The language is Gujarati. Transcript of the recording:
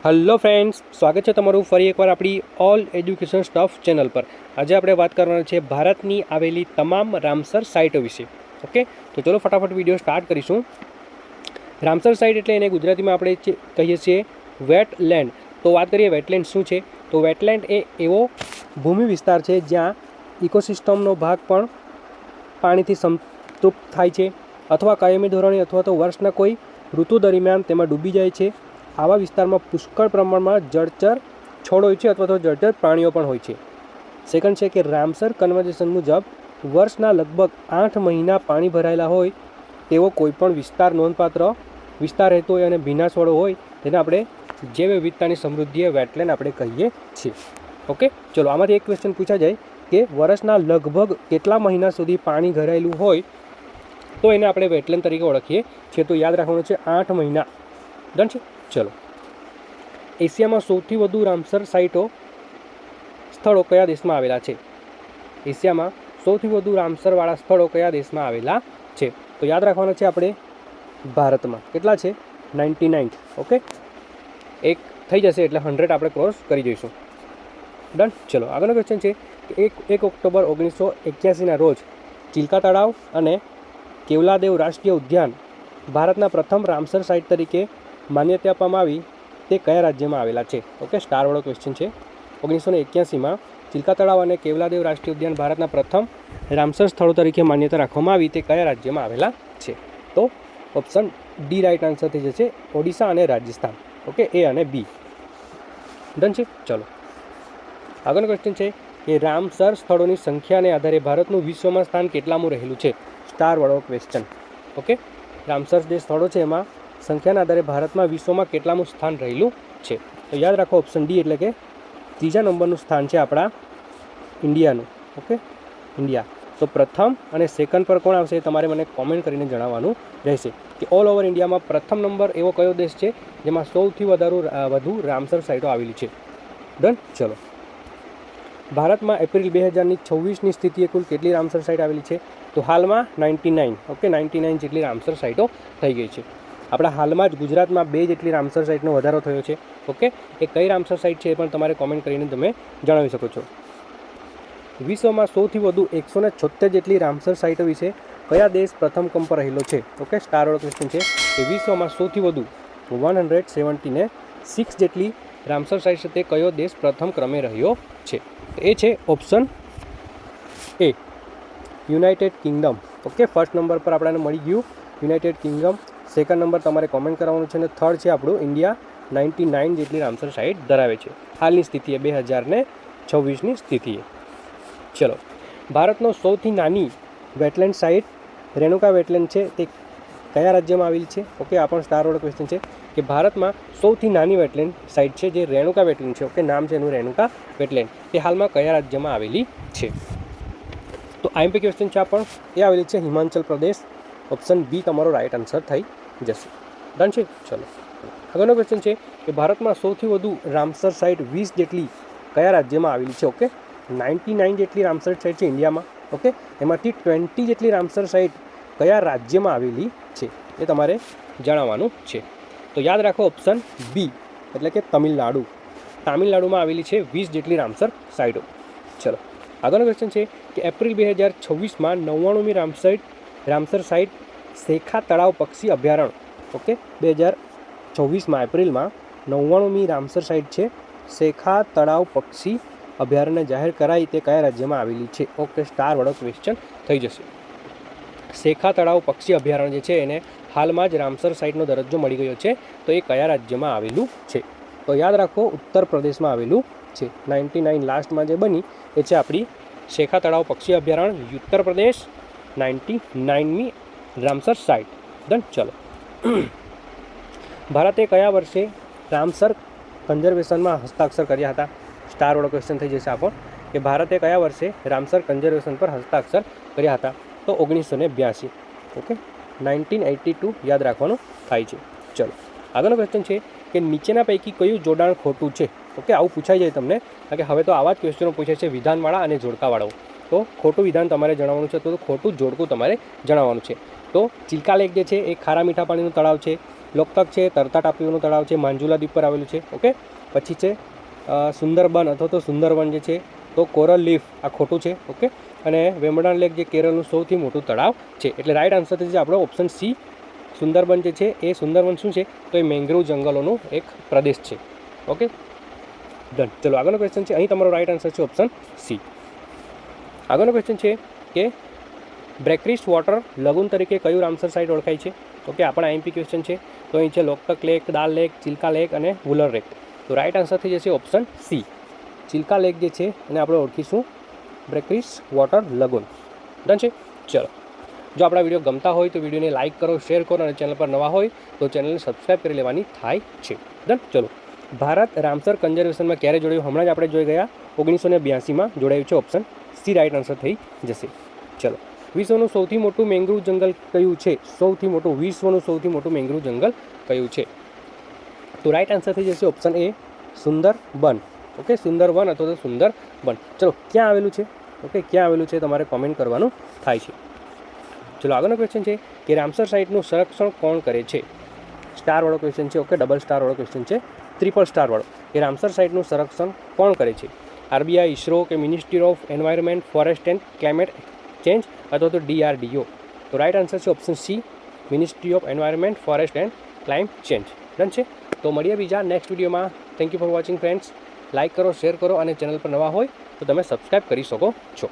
હલો ફ્રેન્ડ્સ, સ્વાગત છે તમારું ફરી એકવાર આપણી ઓલ એજ્યુકેશન સ્ટફ ચેનલ પર। આજે આપણે વાત કરવાના છે ભારતની આવેલી તમામ રામસર સાઇટો વિશે। ઓકે, તો ચલો ફટાફટ વિડીયો સ્ટાર્ટ કરીશું। રામસર સાઇટ એટલે એને ગુજરાતીમાં આપણે કહીએ છીએ વેટલેન્ડ। તો વાત કરીએ વેટલેન્ડ શું છે, તો વેટલેન્ડ એ એવો ભૂમિ વિસ્તાર છે જ્યાં ઇકોસિસ્ટમનો ભાગ પણ પાણીથી સંતૃપ્ત થાય છે અથવા કાયમી ધોરણે અથવા તો વર્ષના કોઈ ઋતુ દરમિયાન તેમાં ડૂબી જાય છે। આવા વિસ્તારમાં પુષ્કળ પ્રમાણમાં જળચર છોડ હોય છે અથવા તો જળચર પ્રાણીઓ પણ હોય છે। સેકન્ડ છે કે રામસર કન્વર્ઝેશન મુજબ વર્ષના લગભગ 8 મહિના પાણી ભરાયેલા હોય તેવો કોઈપણ વિસ્તાર નોંધપાત્ર વિસ્તાર રહેતો હોય અને ભીનાશવાળો હોય તેને આપણે જૈવ વિવિધતાની સમૃદ્ધિએ વેટલેન્ડ આપણે કહીએ છીએ। ઓકે, ચલો આમાંથી એક ક્વેશ્ચન પૂછા જાય કે વર્ષના લગભગ કેટલા મહિના સુધી પાણી ભરાયેલું હોય તો એને આપણે વેટલેન્ડ તરીકે ઓળખીએ છીએ। તો યાદ રાખવાનું છે 8 મહિના। ડન છે। ચલો, એશિયામાં સૌથી વધુ રામસર સાઇટો સ્થળો કયા દેશમાં આવેલા છે? એશિયામાં સૌથી વધુ રામસરવાળા સ્થળો કયા દેશમાં આવેલા છે? તો યાદ રાખવાના છે આપણે ભારતમાં। કેટલા છે? 99। ઓકે, એક થઈ જશે એટલે 100 આપણે ક્રોસ કરી જઈશું। ડન। ચલો, આગળનો ક્વેશ્ચન છે કે 1 ઓક્ટોબર 1981ના રોજ ચિલ્કા તળાવ અને કેવલાદેવ રાષ્ટ્રીય ઉદ્યાન ભારતના પ્રથમ રામસર સાઇટ તરીકે માન્યતા આપવામાં આવી તે કયા રાજ્યમાં આવેલા છે? ઓકે, સ્ટારવાળો ક્વેશ્ચન છે। 1981માં ચિલ્કા તળાવ અને કેવલાદેવ રાષ્ટ્રીય ઉદ્યાન ભારતના પ્રથમ રામસર સ્થળો તરીકે માન્યતા રાખવામાં આવી તે કયા રાજ્યમાં આવેલા છે? તો ઓપ્શન ડી રાઇટ આન્સર થઈ જશે, ઓડિશા અને રાજસ્થાન। ઓકે, એ અને બી ડન છે। ચલો, આગળનો ક્વેશ્ચન છે કે રામસર સ્થળોની સંખ્યાને આધારે ભારતનું વિશ્વમાં સ્થાન કેટલામું રહેલું છે? સ્ટારવાળો ક્વેશ્ચન। ઓકે, રામસર જે સ્થળો છે એમાં સંખ્યાના આધારે ભારતમાં વિશ્વમાં કેટલામું સ્થાન રહેલું છે? તો યાદ રાખો ઓપ્શન ડી એટલે કે 3જા નંબરનું સ્થાન છે આપણા ઇન્ડિયાનું। Okay, India. તો પ્રથમ અને સેકન્ડ પર કોણ આવશે તમારે મને કોમેન્ટ કરીને જણાવવાનું રહેશે કે ઓલ ઓવર ઇન્ડિયામાં પ્રથમ નંબર એવો કયો દેશ છે જેમાં સૌથી વધુ રામસર સાઇટો આવેલી છે? ડન। ચલો, ભારતમાં એપ્રિલ 2026ની સ્થિતિએ કુલ કેટલી રામસર સાઇટ આવેલી છે? તો હાલમાં 99। ઓકે, 99 જેટલી રામસર સાઇટો થઈ ગઈ છે। આપણા હાલમાં જ ગુજરાતમાં 2 જેટલી રામસર સાઇટનો વધારો થયો છે। ઓકે, એ કઈ રામસર સાઇટ છે એ પણ તમારે કોમેન્ટ કરીને તમે જણાવી શકો છો। વિશ્વમાં સૌથી વધુ 176 જેટલી રામસર સાઇટો વિશે કયા દેશ પ્રથમ ક્રમ પર રહેલો છે? ઓકે, સ્ટારવાળો ક્વેશ્ચન છે કે વિશ્વમાં સૌથી વધુ 176 જેટલી રામસર સાઇટ છે તે કયો દેશ પ્રથમ ક્રમે રહ્યો છે? એ છે option A, United Kingdom. Okay, first number પર આપણને મળી ગયું યુનાઇટેડ કિંગડમ। સેકન્ડ નંબર તમારે કોમેન્ટ કરવાનું છે અને થર્ડ છે આપણું ઇન્ડિયા 99 જેટલી રામસર સાઇટ ધરાવે છે હાલની સ્થિતિએ, 2026ની સ્થિતિએ। ચલો, ભારતનો સૌથી નાની વેટલેન્ડ સાઇટ રેણુકા વેટલેન્ડ છે તે કયા રાજ્યમાં આવેલી છે? ઓકે, આ પણ સ્ટારવાળો ક્વેશ્ચન છે કે ભારતમાં સૌથી નાની વેટલેન્ડ સાઇટ છે જે રેણુકા વેટલેન્ડ છે। ઓકે, નામ છે એનું રેણુકા વેટલેન્ડ, તે હાલમાં કયા રાજ્યમાં આવેલી છે? તો આઈએમપી ક્વેશ્ચન છે આ પણ, એ આવેલી છે હિમાચલ પ્રદેશ। ઓપ્શન બી તમારો રાઇટ આન્સર થઈ જશે। ડન છે। ચલો, આગળનો ક્વેશ્ચન છે કે ભારતમાં સૌથી વધુ રામસર સાઇટ 20 જેટલી કયા રાજ્યમાં આવેલી છે? ઓકે, 99 જેટલી રામસર સાઇટ છે ઇન્ડિયામાં। ઓકે, એમાંથી 20 જેટલી રામસર સાઇટ કયા રાજ્યમાં આવેલી છે એ તમારે જણાવવાનું છે। તો યાદ રાખો ઓપ્શન બી એટલે કે તમિલનાડુ। તામિલનાડુમાં આવેલી છે 20 જેટલી રામસર સાઇટો। ચલો, આગળનો ક્વેશ્ચન છે કે એપ્રિલ 2026માં 99મી રામસર સાઇટ શેખા તળાવ પક્ષી અભયારણ્ય, ઓકે, 2026માં એપ્રિલમાં 99મી રામસર સાઇટ છે શેખા તળાવ પક્ષી અભયારણ્ય જાહેર કરાઈ તે કયા રાજ્યમાં આવેલી છે? ઓકે, સ્ટારવાળો ક્વેશ્ચન થઈ જશે। શેખા તળાવ પક્ષી અભયારણ્ય જે છે એને હાલમાં જ રામસર સાઇટનો દરજ્જો મળી ગયો છે, તો એ કયા રાજ્યમાં આવેલું છે? તો યાદ રાખો ઉત્તર પ્રદેશમાં આવેલું છે। 99 લાસ્ટમાં જે બની એ છે આપણી શેખા તળાવ પક્ષી અભયારણ્ય, Uttar Pradesh, 99મી Ramsar site. Done. ચલો, ભારતે કયા વર્ષે રામસર કન્ઝર્વેશનમાં હસ્તાક્ષર કર્યા હતા? સ્ટારવાળો ક્વેશ્ચન થઈ જશે આપો કે ભારતે કયા વર્ષે રામસર કન્ઝર્વેશન પર હસ્તાક્ષર કર્યા હતા? તો 1982। ઓકે, 1982 યાદ રાખવાનું થાય છે। ચલો, આગળનો ક્વેશ્ચન છે કે નીચેના પૈકી કયું જોડાણ ખોટું છે? ઓકે, આવું પૂછાઈ જાય તમને, કારણ કે હવે તો આવા જ ક્વેશ્ચનો પૂછાય છે વિધાનવાળા અને જોડકાવાળાઓ। તો ખોટું વિધાન તમારે જણાવવાનું છે, તો ખોટું જોડકું તમારે જણાવવાનું છે। તો ચિલ્કા લેક જે છે એ ખારા મીઠા પાણીનું તળાવ છે, લોકતક છે, તરતા ટાપુઓનું તળાવ છે, માંજુલા દ્વીપ પર આવેલું છે. ઓકે, પછી છે સુંદરબન અથવા તો સુંદરવન જે છે તો કોરલ લીફ આ ખોટું છે. ઓકે, અને વેમ્બનાડ લેક જે કેરળનું સૌથી મોટું તળાવ છે. એટલે રાઈટ આન્સર છે આપણો ઓપ્શન સી સુંદરબન જે છે એ સુંદરવન શું છે તો એ મેંગ્રોવ જંગલોનું એક પ્રદેશ છે. Okay, done. ચલો આગળનો ક્વેશ્ચન છે, અહીં તમારો રાઈટ આન્સર છે ઓપ્શન સી. આગળનો ક્વેશ્ચન છે કે બ્રેકરીસ વોટર લગુન તરીકે કયું રામસર સાઇટ ઓળખાય છે? ઓકે, આપણા આઈએમપી ક્વેશ્ચન છે. તો અહીં છે લોકતક લેક, દાલ લેક, ચિલ્કા લેક અને વુલર લેક. તો રાઈટ આન્સર થઈ જશે ઓપ્શન સી ચિલ્કા લેક જે છે એને આપણે ઓળખીશું બ્રેકરીસ વોટર લગુન. ડન છે. ચલો, જો આપણા વિડીયો ગમતા હોય તો વિડીયોને લાઇક કરો, શેર કરો અને ચેનલ પર નવા હોય તો ચેનલને સબસ્ક્રાઈબ કરી લેવાની થાય છે. ડન. ચલો, ભારત રામસર કન્ઝર્વેશનમાં ક્યારે જોડાયું? હમણાં જ આપણે જોઈ ગયા 1982માં જોડાયું છે. ઓપ્શન સી રાઈટ આન્સર થઈ જશે. ચલો, વિશ્વનું સૌથી મોટું મેંગ્રુવ જંગલ કયું છે? વિશ્વનું સૌથી મોટું મેંગ્રુવ જંગલ કયું છે? તો રાઈટ આન્સર થઈ જશે option A Sundarban. Okay, Sundarbans અથવા તો સુંદરબન. ચલો, ક્યાં આવેલું છે? ઓકે, ક્યાં આવેલું છે તમારે કોમેન્ટ કરવાનું થાય છે. ચલો, આગળનો ક્વેશ્ચન છે કે રામસર સાઇટનું સંરક્ષણ કોણ કરે છે? સ્ટારવાળો ક્વેશ્ચન છે. ઓકે, ડબલ સ્ટારવાળો ક્વેશ્ચન છે, ટ્રિપલ સ્ટારવાળો. કે રામસર સાઇટનું સંરક્ષણ કોણ કરે છે? આરબીઆઈ, ઇસરો કે ministry of environment, forest and climate change અથવા તો DRDO? તો રાઈટ આન્સર છે option C ministry of environment, forest and climate change. Done છે. તો મળીએ બીજા નેક્સ્ટ વિડીયોમાં. Thank you for watching friends. Like કરો, શેર કરો અને ચેનલ પર નવા હોય તો તમે સબસ્ક્રાઈબ કરી શકો છો.